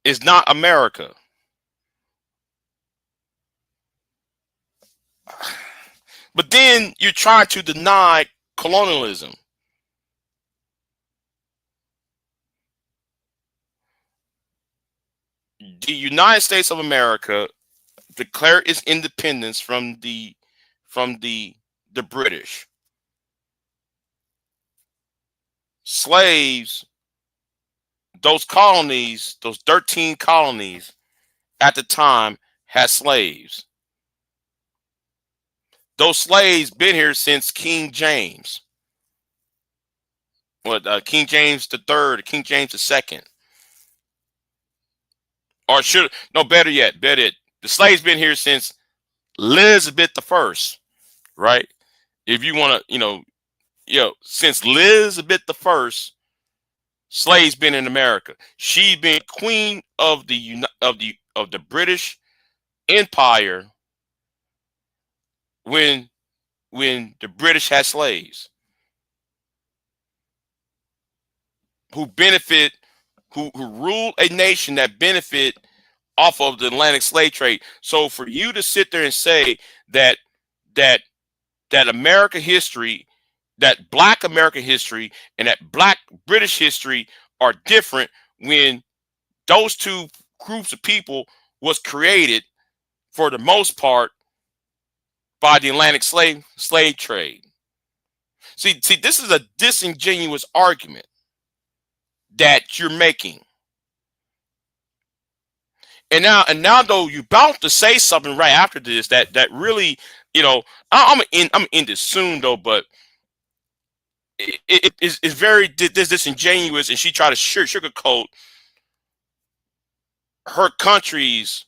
is not America. But then you try to deny colonialism. The United States of America declared its independence from the British. Slaves, those colonies, those 13 colonies at the time had slaves. Those slaves been here since King James. King James III, King James II. Or better yet, the slaves been here since Elizabeth I, right? If you want to, since Elizabeth I, slaves been in America. She been queen of the British Empire when the British had slaves who ruled a nation that benefit off of the Atlantic slave trade. So for you to sit there and say that American history, that Black American history and that Black British history are different when those two groups of people was created for the most part by the Atlantic slave trade. See, this is a disingenuous argument that you're making. And now though you're about to say something right after this that really, I'm gonna end this soon though, but it's very disingenuous, and she tried to sugarcoat her country's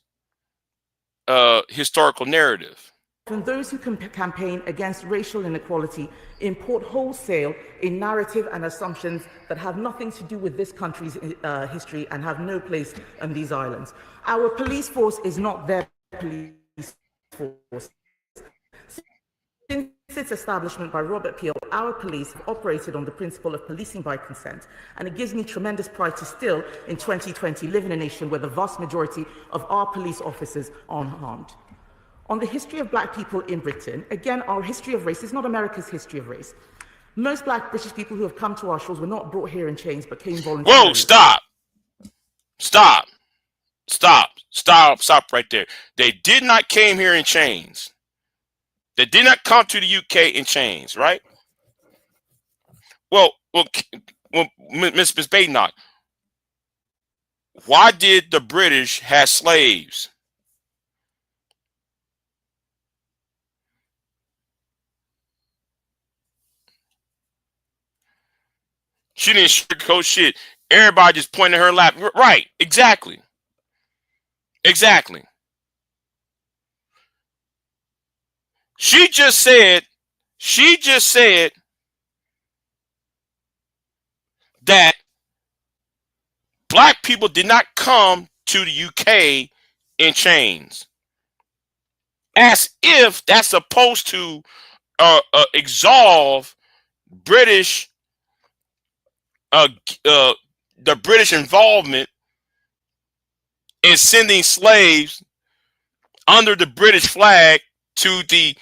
historical narrative. From those who campaign against racial inequality import wholesale a narrative and assumptions that have nothing to do with this country's history and have no place on these islands. Our police force is not their police force. Since its establishment by Robert Peel, our police have operated on the principle of policing by consent, and it gives me tremendous pride to still, in 2020, live in a nation where the vast majority of our police officers are unharmed. On the history of Black people in Britain, again, our history of race is not America's history of race. Most black British people who have come to our shores were not brought here in chains, but came voluntarily. Whoa, stop. Stop. Stop. Stop. Stop right there. They did not came here in chains. They did not come to the UK in chains, right? Well, Miss Badenoch, why did the British have slaves? She didn't sugarcoat shit. Everybody just pointed at her lap. Right. Exactly. Exactly. She just said that black people did not come to the UK in chains. As if that's supposed to absolve British the British involvement in sending slaves under the British flag to the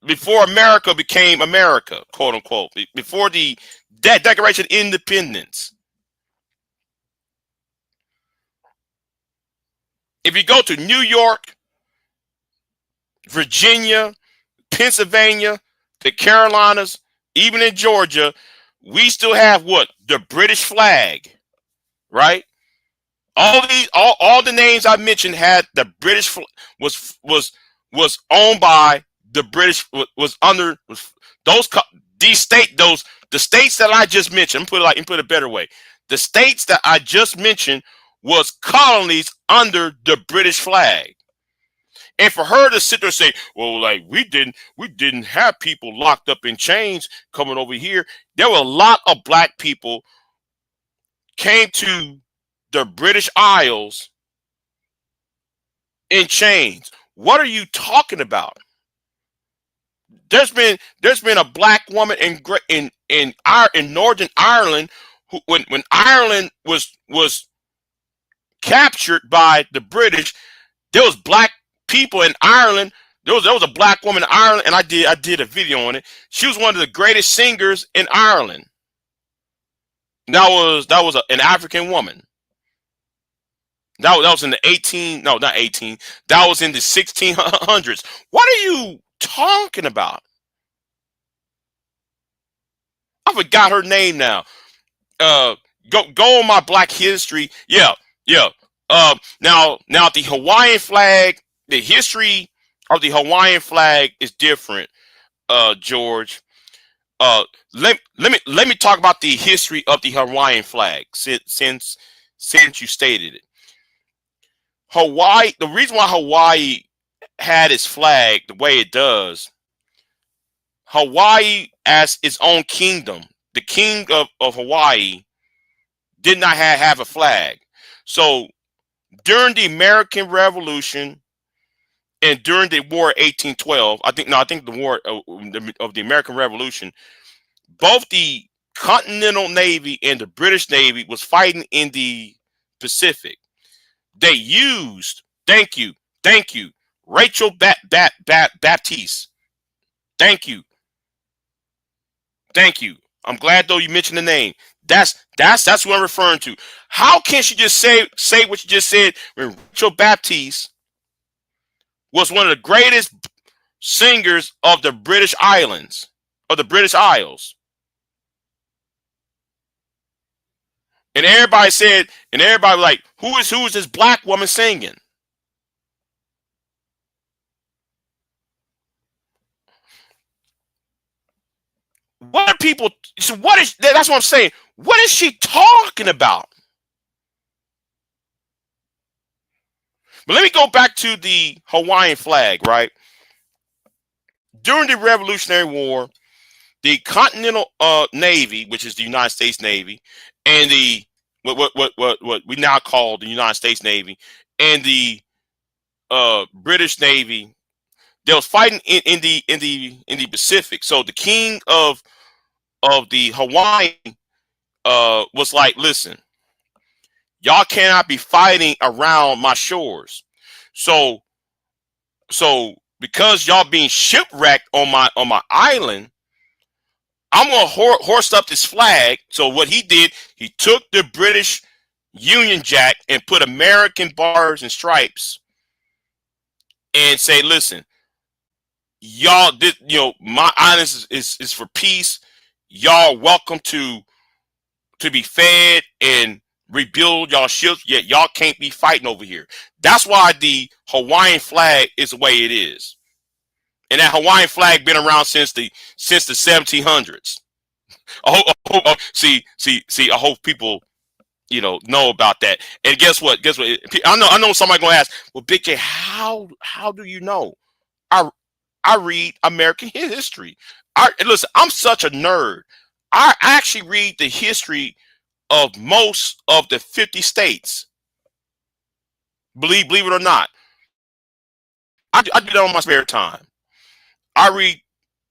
before America became America, quote unquote, before the Declaration of Independence. If you go to New York, Virginia, Pennsylvania, the Carolinas, even in Georgia, we still have what? The British flag, right? All the names I mentioned had the British was owned by the British, was under the states that I just mentioned. Put it a better way. The states that I just mentioned was colonies under the British flag. And for her to sit there and say, well, like we didn't have people locked up in chains coming over here. There were a lot of black people came to the British Isles in chains. What are you talking about? There's been a black woman in Northern Ireland who, when Ireland was captured by the British, there was black people in Ireland. There was a black woman in Ireland, and I did a video on it. She was one of the greatest singers in Ireland. That was an African woman. That was in the that was in the 1600s. What are you talking about? I forgot her name now. Go on my Black History. Yeah. Now the Hawaiian flag, the history of the Hawaiian flag is different, George. Let me talk about the history of the Hawaiian flag since you stated it. Hawaii, the reason why Hawaii had its flag the way it does, Hawaii as its own kingdom, the king of Hawaii did not have a flag. So during the American Revolution and during the War of 1812, I think the War of the American Revolution, both the Continental Navy and the British Navy was fighting in the Pacific. They used, thank you, Rachel Baptiste. Thank you. I'm glad though you mentioned the name. That's what I'm referring to. How can she just say what you just said when Rachel Baptiste was one of the greatest singers of the British Islands, of the British Isles? And everybody was like, who is this black woman singing? What are people? So that's what I'm saying. What is she talking about? But let me go back to the Hawaiian flag, right? During the Revolutionary War, the Continental Navy, which is the United States Navy, and the what we now call the United States Navy, and the British Navy, they was fighting in the Pacific. So the king of the Hawaii was like, listen, y'all cannot be fighting around my shores. So because y'all being shipwrecked on my island, I'm gonna horse up this flag. So what he did, he took the British Union Jack and put American bars and stripes, and say, listen, y'all did, my island is for peace. Y'all welcome to be fed and rebuild y'all ships, yet y'all can't be fighting over here. That's why the Hawaiian flag is the way it is. And that Hawaiian flag been around since the 1700s. See, I hope people, know about that. And guess what? I know somebody gonna ask, well, Big J, how do you know? I read American history. Listen, I'm such a nerd. I actually read the history of most of the 50 states. Believe it or not, I do that on my spare time. I read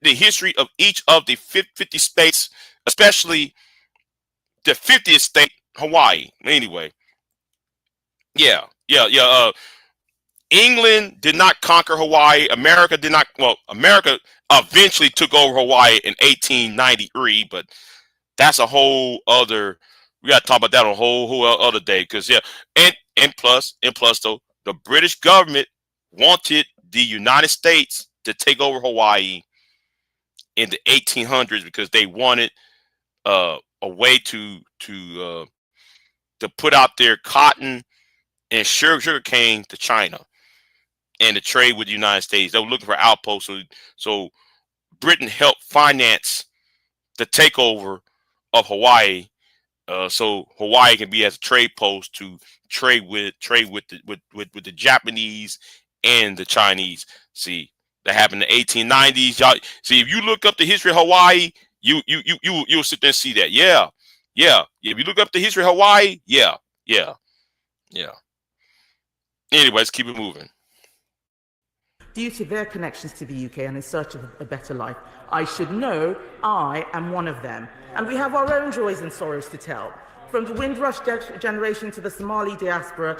the history of each of the 50 states, especially the 50th state, Hawaii. Anyway, yeah. England did not conquer Hawaii. America did not. Well, America eventually took over Hawaii in 1893, but that's a whole other. We got to talk about that on a whole other day, because and plus though, the British government wanted the United States to take over Hawaii in the 1800s because they wanted a way to put out their cotton and sugar cane to China and to trade with the United States. They were looking for outposts, so Britain helped finance the takeover of Hawaii, so Hawaii can be as a trade post to trade with the Japanese and the Chinese. See, that happened in the 1890s. Y'all see, if you look up the history of Hawaii, you'll sit there and see that. Yeah. If you look up the history of Hawaii, yeah. Anyway, let's keep it moving. Due to their connections to the UK and in search of a better life, I should know I am one of them. And we have our own joys and sorrows to tell. From the Windrush generation to the Somali diaspora.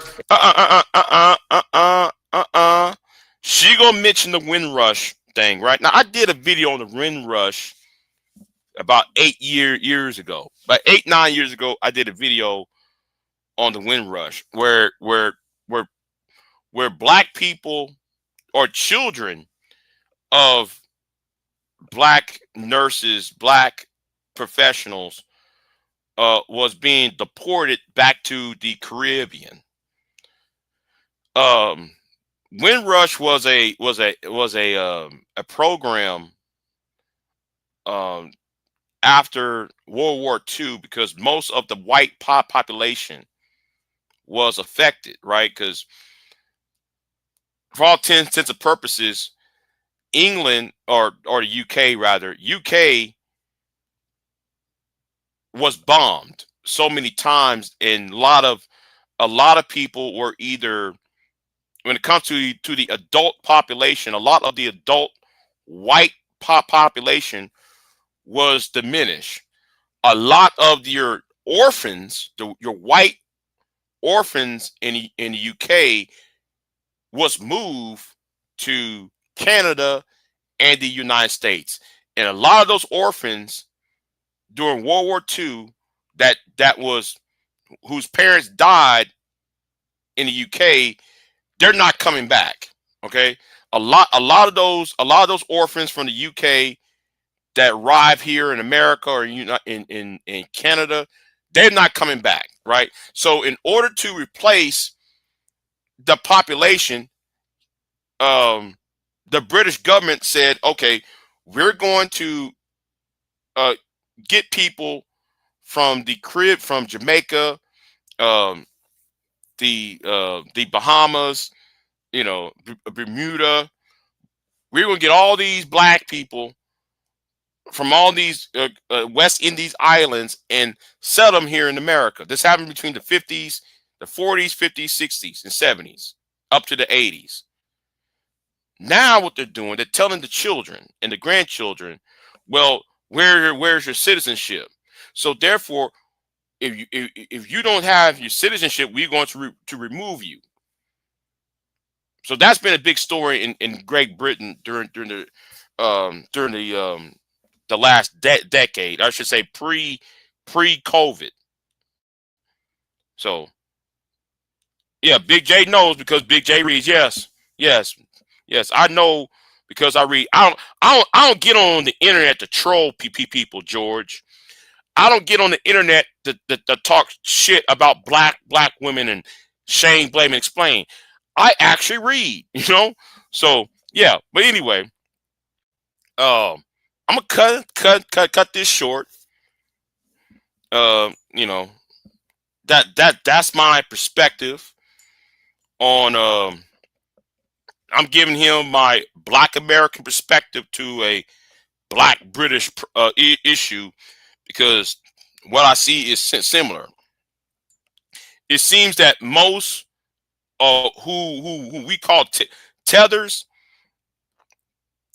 She gonna mention the Windrush thing, right? Now, I did a video on the Windrush about 8 years ago. About 9 years ago, I did a video on the Windrush where black people or children of black nurses, black professionals, was being deported back to the Caribbean. Windrush was a program after World War II, because most of the white population was affected, right? Because for all intents and purposes, England or the UK rather, UK was bombed so many times, and a lot of people were either, when it comes to the adult population, a lot of the adult white population was diminished. A lot of your orphans, your white orphans in the UK, was moved to Canada and the United States, and a lot of those orphans during World War II whose parents died in the UK, they're not coming back. Okay, a lot of those orphans from the UK that arrive here in America or in Canada, they're not coming back, right? So in order to replace the population, the British government said, okay, we're going to get people from the Caribbean, from Jamaica, the Bahamas, Bermuda. We're going to get all these black people from all these West Indies islands and settle them here in America. This happened between the 40s, 50s, 60s, and 70s, up to the 80s. Now what they're doing, they're telling the children and the grandchildren, well, where's your citizenship? So therefore, if you don't have your citizenship, we're going to remove you. So that's been a big story in Great Britain during the last decade. I should say pre-COVID. So yeah, Big J knows because Big J reads. Yes, I know because I read. I don't get on the internet to troll people, George. I don't get on the internet to talk shit about black women and shame, blame, and explain. I actually read, you know. So yeah, but anyway, I'm gonna cut this short. You know, that's my perspective on. I'm giving him my Black American perspective to a Black British issue, because what I see is similar. It seems that most who we call tethers,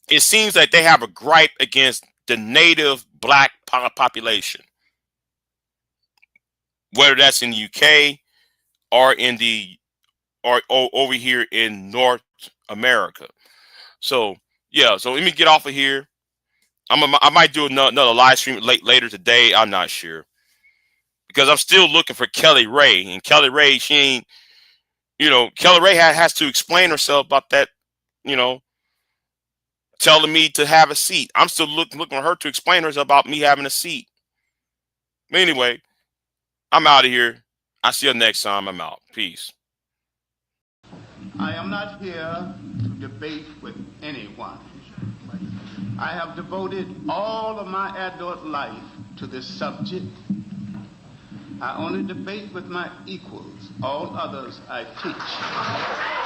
it seems like they have a gripe against the native black population, whether that's in the UK or over here in North America. So yeah, so let me get off of here. I might do another live stream later today. I'm not sure, because I'm still looking for Kelly Ray, and Kelly Ray, she ain't. You know, Kelly Ray has to explain herself about that, you know, telling me to have a seat. I'm still looking for her to explain herself about me having a seat. But anyway, I'm out of here. I'll see you next time. I'm out. Peace. I am not here to debate with anyone. I have devoted all of my adult life to this subject. I only debate with my equals. All others I teach.